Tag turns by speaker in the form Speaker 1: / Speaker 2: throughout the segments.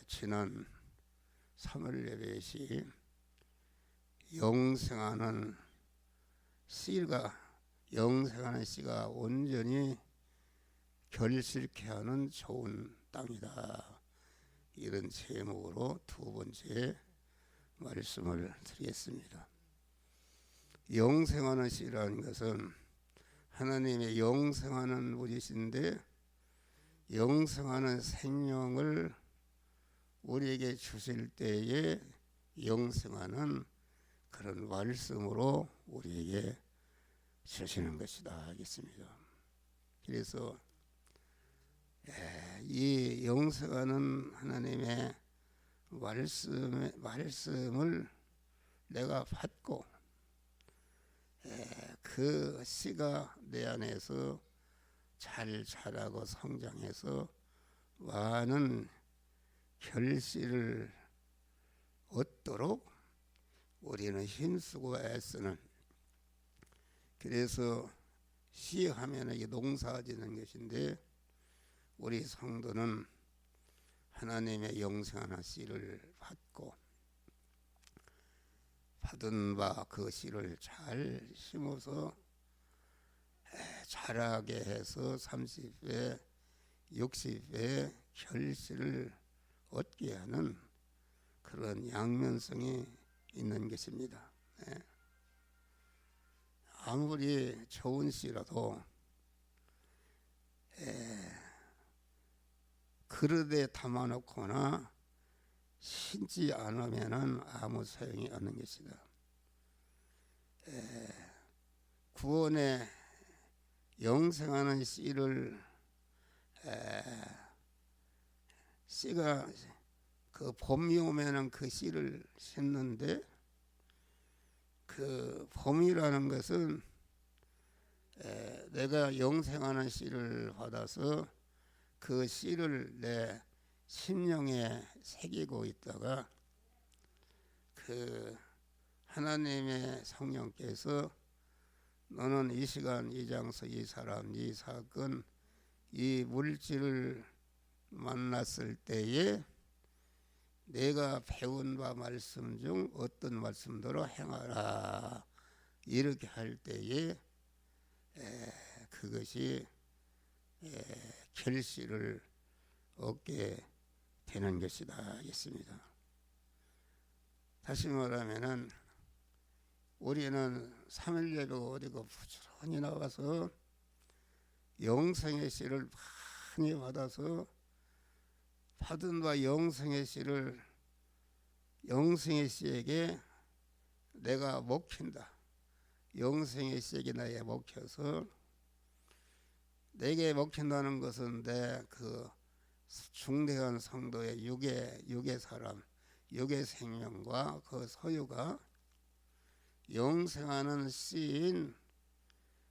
Speaker 1: 지난 3월 예배시 영생하는 씨가 온전히 결실케 하는 좋은 땅이다, 이런 제목으로 두 번째 말씀을 드리겠습니다. 영생하는 씨라는 것은 하나님의 영생하는 분이신데, 영생하는 생명을 우리에게 주실 때에 영생하는 그런 말씀으로 우리에게 주시는 것이다 하겠습니다. 그래서 이 영생하는 하나님의 말씀을 내가 받고 그 씨가 내 안에서 잘 자라고 성장해서 많은 결실을 얻도록 우리는 힘쓰고 애쓰는, 그래서 씨하면 이게 농사짓는 것인데, 우리 성도는 하나님의 영생하는 씨를 받고 받은 바 그 씨를 잘 심어서 자라게 해서 30배, 60배 결실을 얻게 하는 그런 양면성이 있는 것입니다. 아무리 좋은 씨라도 그릇에 담아놓거나 심지 않으면 아무 소용이 없는 것이다. 구원의 영생하는 씨를 씨가 그 봄이 오면은 그 씨를 심는데, 그 봄이라는 것은 내가 영생하는 씨를 받아서 그 씨를 내 심령에 새기고 있다가 그 하나님의 성령께서 너는 이 시간 이 장소 이 사람 이 사건 이 물질을 만났을 때에 내가 배운 바 말씀 중 어떤 말씀대로 행하라, 이렇게 할 때에 그것이 결실을 얻게 되는 것이다 하겠습니다. 다시 말하면은 우리는 3일 예배가 어디고 부지런히 나가서 영생의 씨를 많이 받아서 받은 바 영생의 씨를 영생의 씨에게 내가 먹힌다, 영생의 씨에게 나에게 먹혀서, 내게 먹힌다는 것은 내 그 중대한 성도의 육의 사람, 육의 생명과 그 소유가 영생하는 씨인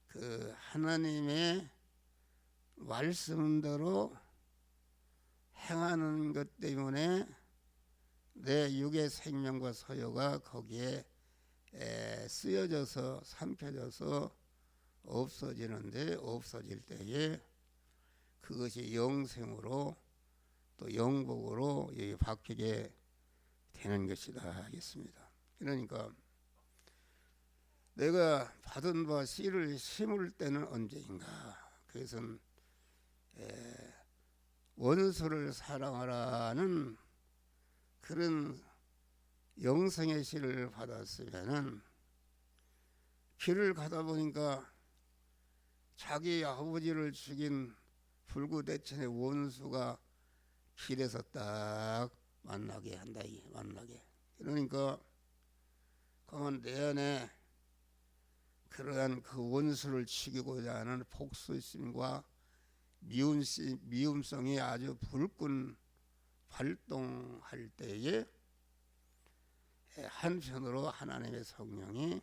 Speaker 1: 그 하나님의 말씀대로 행하는 것 때문에 내 육의 생명과 소유가 거기에 쓰여져서 삼켜져서 없어지는데, 없어질 때에 그것이 영생으로 또 영복으로 바뀌게 되는 것이다 하겠습니다. 그러니까 내가 받은 바 씨를 심을 때는 언제인가? 그것은 원수를 사랑하라는 그런 영생의 씨를 받았으면은 길을 가다 보니까 자기 아버지를 죽인 불구대천의 원수가 길에서 딱 만나게 한다, 만나게. 그러니까 그러면 내 안에 그러한 그 원수를 죽이고자 하는 복수심과 미움성이 아주 불끈 발동할 때에 한편으로 하나님의 성령이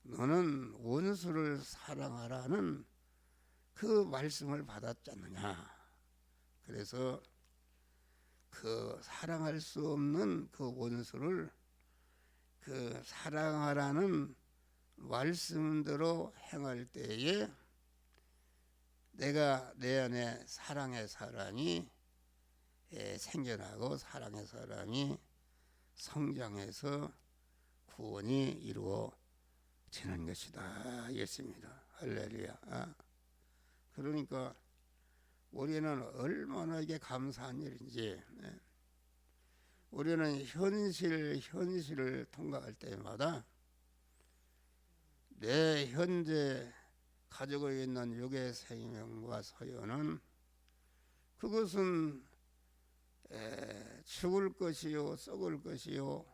Speaker 1: 너는 원수를 사랑하라는 그 말씀을 받았지 않느냐. 그래서 그 사랑할 수 없는 그 원수를 그 사랑하라는 말씀대로 행할 때에 내가 내 안에 사랑의 사랑이 생겨나고 사랑의 사람이 성장해서 구원이 이루어지는 것이다 이겠습니다. 할렐루야. 그러니까 우리는 얼마나 이게 감사한 일인지, 우리는 현실을 통과할 때마다 내 현재 가지고 있는 육의 생명과 소유는 그것은 죽을 것이요 썩을 것이요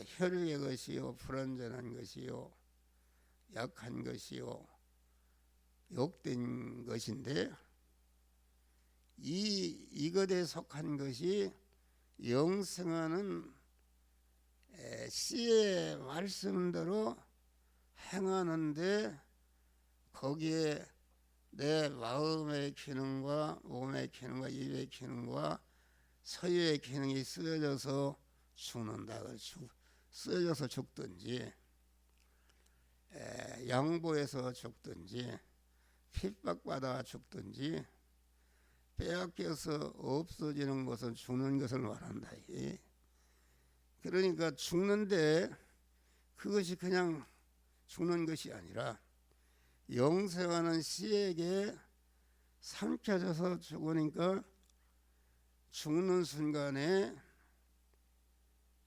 Speaker 1: 혈육의 것이요 불완전한 것이요 약한 것이요 욕된 것인데 이것에 속한 것이 영생하는 씨의 말씀대로 행하는데 거기에 내 마음의 기능과 몸의 기능과 입의 기능과 서유의 기능이 쓰여져서 죽는다. 쓰여져서 죽든지 양보해서 죽든지 핍박받아 죽든지 빼앗겨서 없어지는 것은 죽는 것을 말한다. 그러니까 죽는데 그것이 그냥 죽는 것이 아니라 영생하는 씨에게 삼켜져서 죽으니까 죽는 순간에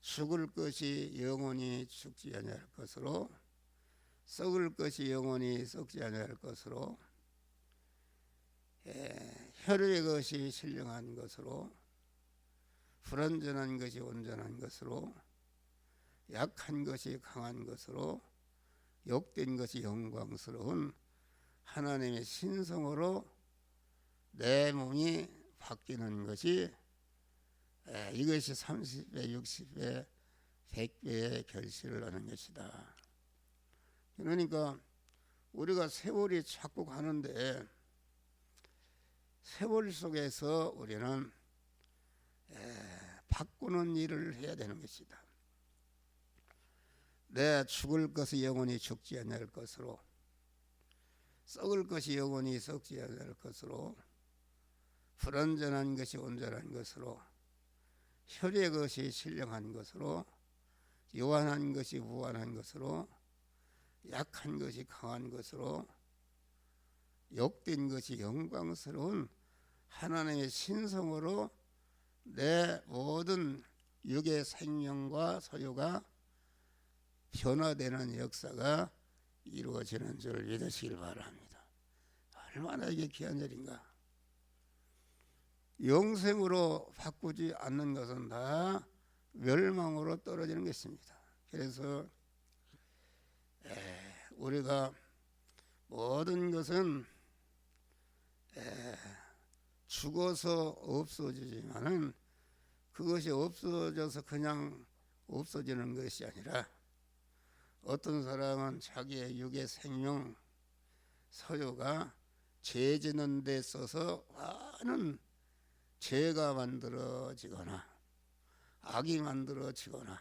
Speaker 1: 죽을 것이 영원히 죽지 아니할 것으로 썩을 것이 영원히 썩지 아니할 것으로 혈의 것이 신령한 것으로 불완전한 것이 온전한 것으로 약한 것이 강한 것으로 욕된 것이 영광스러운 하나님의 신성으로 내 몸이 바뀌는 것이 이것이 30배, 60배, 100배의 결실을 하는 것이다. 그러니까 우리가 세월이 자꾸 가는데 세월 속에서 우리는 바꾸는 일을 해야 되는 것이다. 내 죽을 것이 영원히 죽지 않을 것으로 썩을 것이 영원히 썩지 않을 것으로 불완전한 것이 온전한 것으로 혈의 것이 신령한 것으로 요한한 것이 무한한 것으로 약한 것이 강한 것으로 욕된 것이 영광스러운 하나님의 신성으로 내 모든 육의 생명과 소유가 변화되는 역사가 이루어지는 줄 믿으시길 바랍니다. 얼마나 이게 귀한 일인가. 영생으로 바꾸지 않는 것은 다 멸망으로 떨어지는 것입니다. 그래서 우리가 모든 것은 죽어서 없어지지만은 그것이 없어져서 그냥 없어지는 것이 아니라 어떤 사람은 자기의 육의 생명 소유가 죄 짓는 데 써서 많은 죄가 만들어지거나 악이 만들어지거나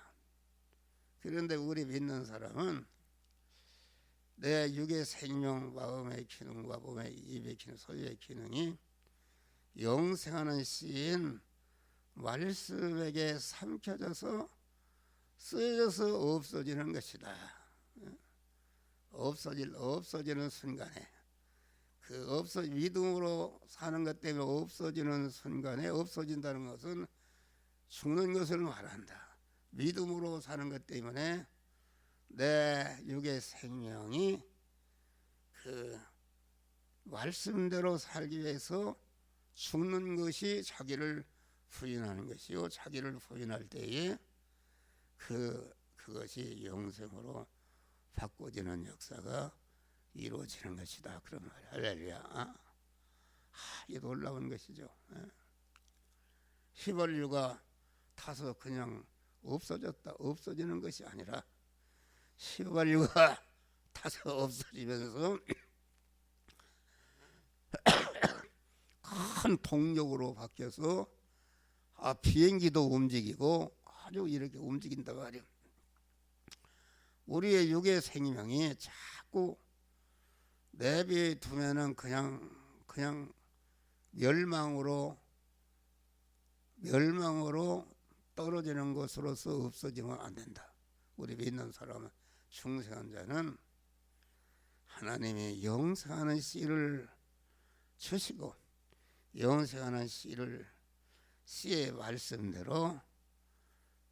Speaker 1: 그런데 우리 믿는 사람은 내 육의 생명, 마음의 기능과 몸의 입의 기능, 소유의 기능이 영생하는 씨인 말씀에게 삼켜져서 쓰여져서 없어지는 것이다. 없어지는 순간에 그 믿음으로 사는 것 때문에 없어지는 순간에 없어진다는 것은 죽는 것을 말한다. 믿음으로 사는 것 때문에 내 육의 생명이 그 말씀대로 살기 위해서 죽는 것이 자기를 부인하는 것이요. 자기를 부인할 때에 그것이 영생으로 바꿔지는 역사가 이루어지는 것이다. 그런 말이야. 할렐루야. 이 놀라운 것이죠. 휘발유가 타서 그냥 없어지는 것이 아니라 휘발유가 타서 없어지면서 큰 동력으로 바뀌어서 비행기도 움직이고 아주 이렇게 움직인다 말이야. 우리의 육의 생명이 자꾸 내비두면은 그냥 멸망으로 멸망으로 떨어지는 것으로서 없어지면 안 된다. 우리 믿는 사람은, 중생한 자는 하나님이 영생하는 씨를 주시고 영생하는 씨의 말씀대로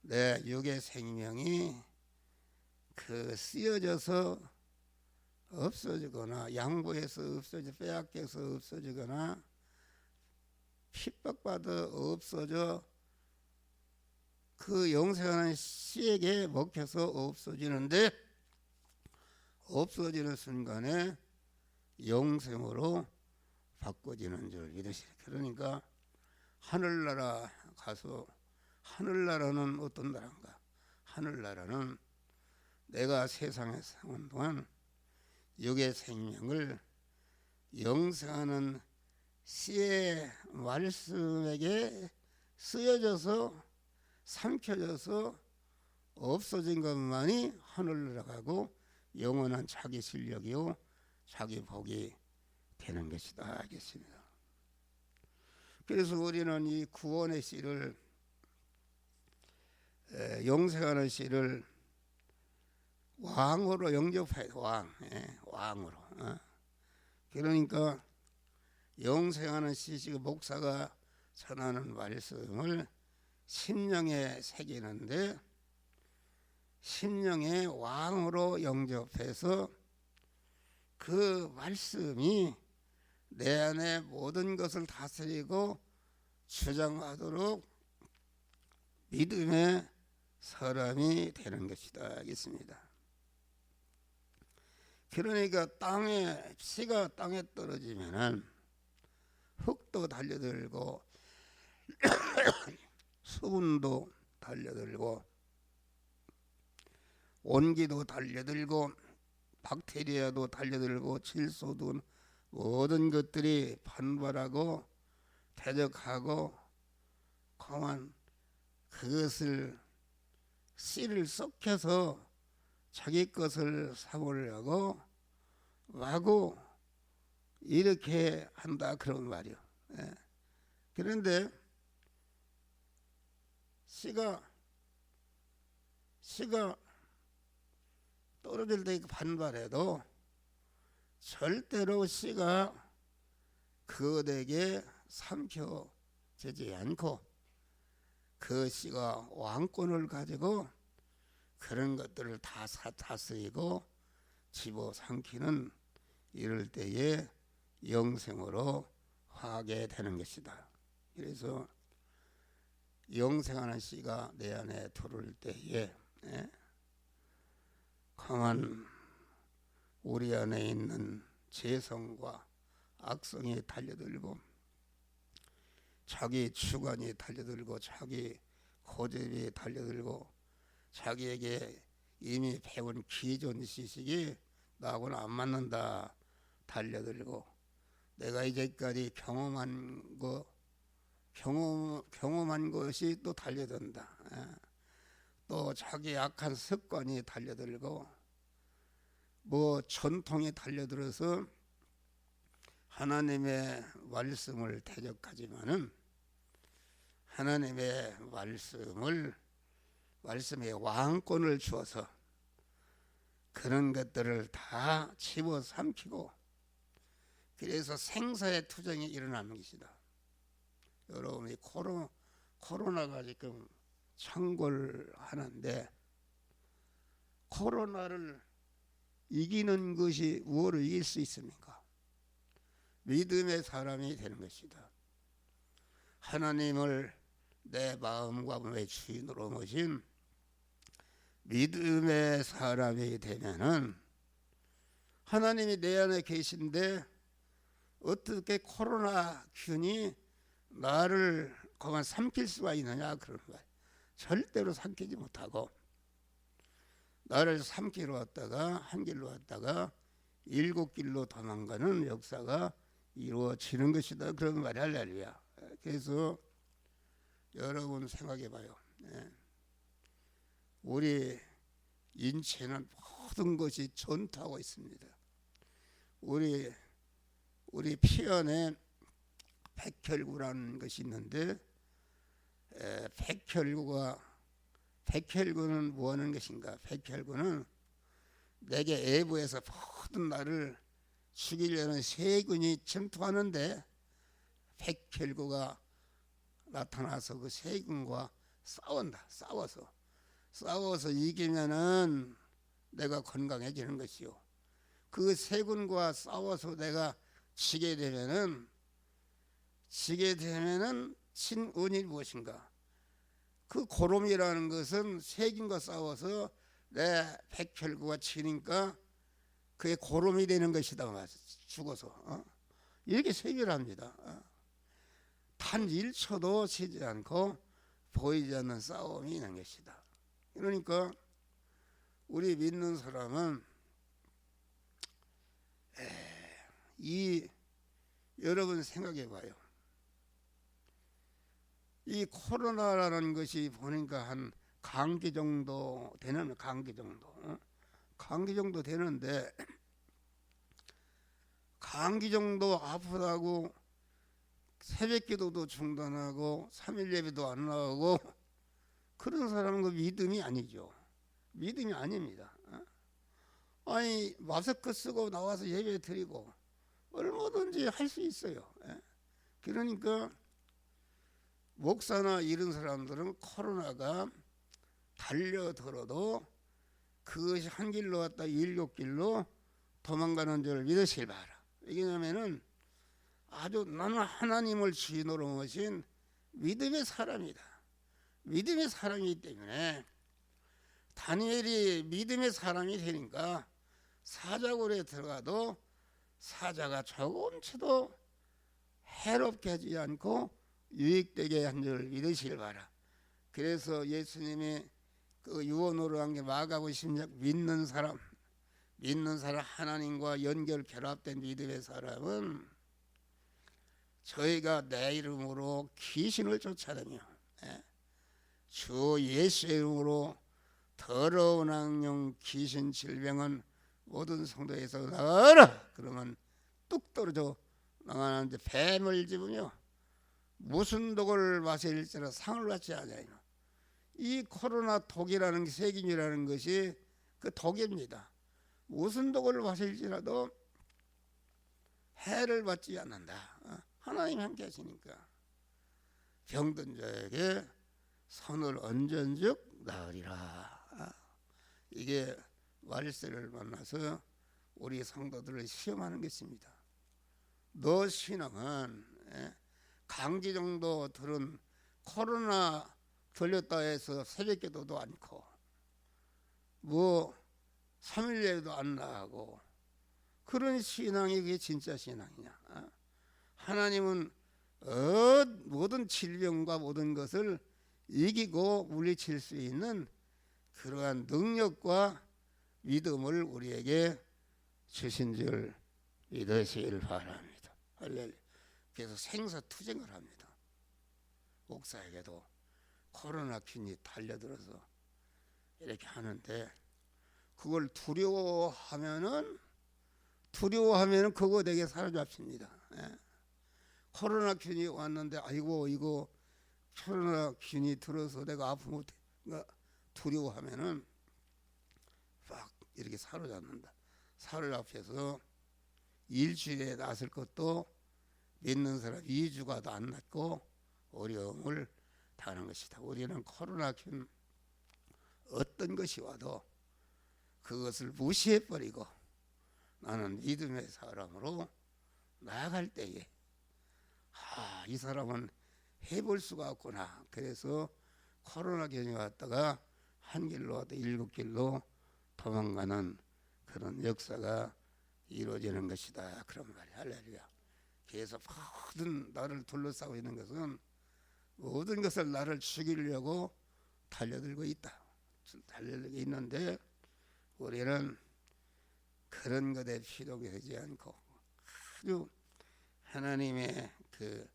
Speaker 1: 내 육의 생명이 쓰여져서 없어지거나 양보해서 빼앗겨서 없어지거나 핍박받아 없어져 그 영생하는 씨에게 먹혀서 없어지는데, 없어지는 순간에 영생으로 바꿔지는 줄 믿으시라. 그러니까 하늘나라 가서, 하늘나라는 어떤 나라인가? 하늘나라는 내가 세상에 사는 동안 육의 생명을 영생하는 씨의 말씀에게 쓰여져서 삼켜져서 없어진 것만이 하늘나라가고 영원한 자기 실력이요 자기 복이 되는 것이다 하겠습니다. 그래서 우리는 이 구원의 씨를, 영생하는 씨를 왕으로 영접해야 돼. 왕으로. 그러니까 영생하는 씨, 목사가 전하는 말씀을 심령에 새기는데, 심령의 왕으로 영접해서 그 말씀이 내 안에 모든 것을 다스리고 주장하도록 믿음의 사람이 되는 것이다 하겠습니다. 그러니까 씨가 땅에 떨어지면은 흙도 달려들고 수분도 달려들고 온기도 달려들고 박테리아도 달려들고 질소도, 모든 것들이 반발하고 대적하고 그만 그것을 씨를 썩혀서 자기 것을 삼으려고 마구 이렇게 한다 그런 말이요. 그런데 씨가 떨어질 때 반발해도 절대로 씨가 그것에게 삼켜지지 않고 그 씨가 왕권을 가지고 그런 것들을 다 다스리고 집어삼키는, 이럴 때에 영생으로 하게 되는 것이다. 그래서 영생하는 씨가 내 안에 들어올 때에 강한 우리 안에 있는 재성과 악성이 달려들고 자기 주관이 달려들고 자기 고집이 달려들고 자기에게 이미 배운 기존 지식이 나하고는 안 맞는다 달려들고, 내가 이제까지 경험한 것이 또 달려든다. 또 자기 악한 습관이 달려들고 전통이 달려들어서 하나님의 말씀을 대적하지만은 하나님의 말씀에 왕권을 주어서 그런 것들을 다 집어삼키고, 그래서 생사의 투쟁이 일어나는 것이다. 여러분이 코로나가 지금 창궐하는데, 코로나를 이기는 것이 무엇을 이길 수 있습니까? 믿음의 사람이 되는 것이다. 하나님을 내 마음과 몸의 주인으로 모신 믿음의 사람이 되면은 하나님이 내 안에 계신데 어떻게 코로나 균이 나를 그만 삼킬 수가 있느냐 그런 말. 절대로 삼키지 못하고 나를 삼키러 왔다가 한 길로 왔다가 7길로 도망가는 역사가 이루어지는 것이다 그런 말이 할렐루야. 그래서 여러분 생각해 봐요. 우리 인체는 모든 것이 전투하고 있습니다. 우리 피 안에 백혈구라는 것이 있는데 백혈구는 뭐 하는 것인가? 백혈구는 내게 애부에서 모든 나를 죽이려는 세균이 침투하는데 백혈구가 나타나서 그 세균과 싸운다. 싸워서 이기면은 내가 건강해지는 것이요. 그 세균과 싸워서 내가 지게 되면은 친운이 무엇인가? 그 고름이라는 것은 세균과 싸워서 내 백혈구가 치니까 그게 고름이 되는 것이다. 죽어서 이렇게 세밀합니다. 단 1초도 쉬지 않고 보이지 않는 싸움이 있는 것이다. 그러니까 우리 믿는 사람은 여러분 생각해 봐요. 이 코로나라는 것이 보니까 한 감기 정도 되는 감기 정도 되는데 감기 정도 아프다고 새벽기도도 중단하고 3일 예배도 안 나오고 그런 사람은 그 믿음이 아니죠. 믿음이 아닙니다. 아니 마스크 쓰고 나와서 예배 드리고 얼마든지 할 수 있어요. 그러니까 목사나 이런 사람들은 코로나가 달려들어도 그것이 한 길로 왔다 7길로 도망가는 줄 믿으시길 바라. 왜냐하면은 아주 나는 하나님을 주인으로 모신 믿음의 사람이다. 믿음의 사람이기 때문에 다니엘이 믿음의 사람이 되니까 사자굴에 들어가도 사자가 조금치도 해롭게 하지 않고 유익되게 한 줄 믿으시길 바라. 그래서 예수님이 그 유언으로 한 게 마가복음 10장 믿는 사람 하나님과 연결 결합된 믿음의 사람은 저희가 내 이름으로 귀신을 쫓아다녀 주 예수의 이름으로 더러운 악령 귀신 질병은 모든 성도에서 나가라 그러면 뚝 떨어져 나가는데 뱀을 집으며 무슨 독을 마실지라 상을 받지 않아요. 이 코로나 독이라는 세균이라는 것이 그 독입니다. 무슨 독을 마실지라도 해를 받지 않는다. 하나님 함께 하시니까 병든 자에게 손을 얹은즉 나으리라. 이게 말세를 만나서 우리 성도들을 시험하는 것입니다. 너 신앙은 감기 정도 들은 코로나 걸렸다 해서 새벽기도도 않고 뭐 3일 예배도 안 나가고 그런 신앙이 그게 진짜 신앙이냐? 하나님은 모든 질병과 모든 것을 이기고 물리칠 수 있는 그러한 능력과 믿음을 우리에게 주신 줄 믿으시길 바랍니다. 할렐루야. 그래서 생사투쟁을 합니다. 목사에게도 코로나균이 달려들어서 이렇게 하는데 그걸 두려워하면은 그거 되게 사로잡힙니다. 코로나균이 왔는데 아이고 이거 코로나균이 들어서 내가 아프면 두려워하면은 막 이렇게 사로잡는다. 사로잡혀서 일주일에 낫을 것도 믿는 사람 2주가 안 낫고 어려움을 당하는 것이다. 우리는 코로나균 어떤 것이 와도 그것을 무시해버리고 나는 믿음의 사람으로 나아갈 때에 이 사람은 해볼 수가 없구나. 그래서 코로나균이 왔다가 한 길로 왔다 7길로 도망가는 그런 역사가 이루어지는 것이다. 그런 말이야. 할렐루야. 그래서 모든 나를 둘러싸고 있는 것은 모든 것을 나를 죽이려고 달려들고 있다. 달려들고 있는데 우리는 그런 것에 피동이 되지 않고 아주 하나님의 그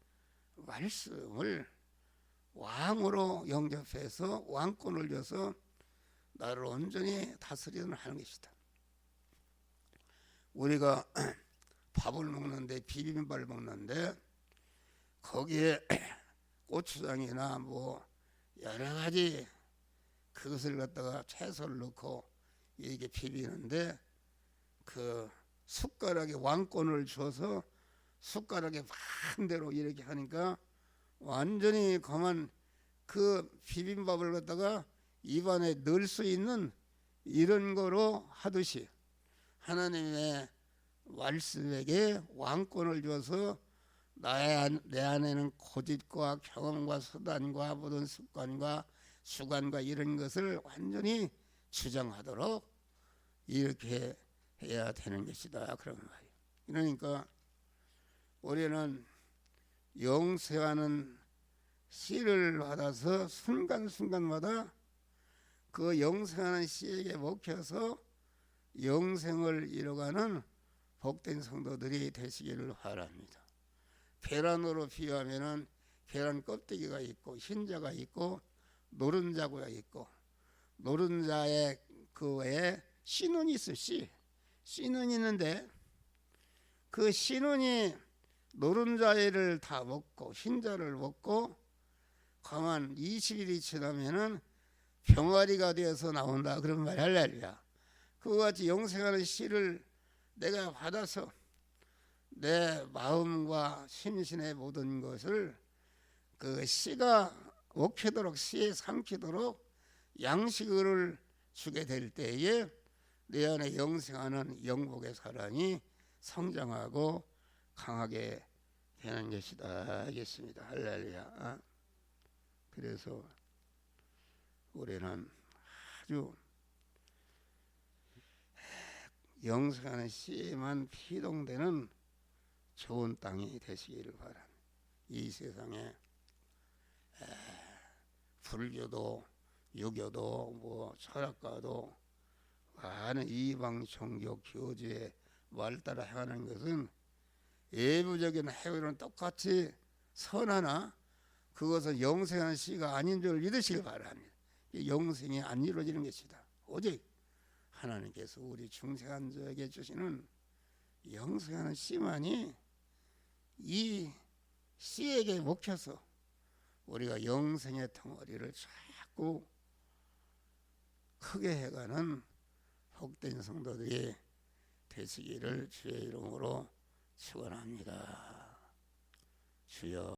Speaker 1: 말씀을 왕으로 영접해서 왕권을 줘서 나를 온전히 다스리는 하는 것이다. 우리가 밥을 먹는데 비빔밥을 먹는데 거기에 고추장이나 뭐 여러 가지 그것을 갖다가 채소를 넣고 이렇게 비비는데 그 숟가락에 왕권을 줘서 숟가락에 반대로 이렇게 하니까 완전히 그만 그 비빔밥을 갖다가 입안에 넣을 수 있는 이런 거로 하듯이 하나님의 말씀에게 왕권을 줘서 내 안에는 고집과 경험과 수단과 모든 습관과 주관과 이런 것을 완전히 주장하도록 이렇게 해야 되는 것이다. 그런 말이에요. 그러니까 우리는 영생하는 씨를 받아서 순간순간마다 그 영생하는 씨에게 먹혀서 영생을 이뤄가는 복된 성도들이 되시기를 바랍니다. 계란으로 비유하면은 계란 껍데기가 있고 흰자가 있고 노른자가 있고 노른자의 그 외에 씨눈이 있어. 씨눈이 있는데 그 씨눈이 노른자를 다 먹고 흰자를 먹고 가만 20일이 지나면은 병아리가 되어서 나온다. 그런 말 할렐루야. 그와 같이 영생하는 씨를 내가 받아서 내 마음과 심신의 모든 것을 그 씨가 먹히도록 씨에 삼키도록 양식을 주게 될 때에 내 안에 영생하는 영복의 사랑이 성장하고 강하게 되는 것이다. 알겠습니다. 할렐루야. 그래서 우리는 아주 영생하는 씨에만 피동되는 좋은 땅이 되시기를 바랍니다. 이 세상에 불교도 유교도 뭐 철학가도 많은 이방 종교 교주의 말 따라 행하는 것은 외부적인 행위는 똑같이 선하나 그것은 영생하는 씨가 아닌 줄 믿으시기 바랍니다. 영생이 안 이루어지는 것이다. 오직 하나님께서 우리 중생한 자에게 주시는 영생하는 씨만이 이 씨에게 먹혀서 우리가 영생의 덩어리를 자꾸 크게 해가는 복된 성도들이 되시기를 주의 이름으로 축원합니다. 주여.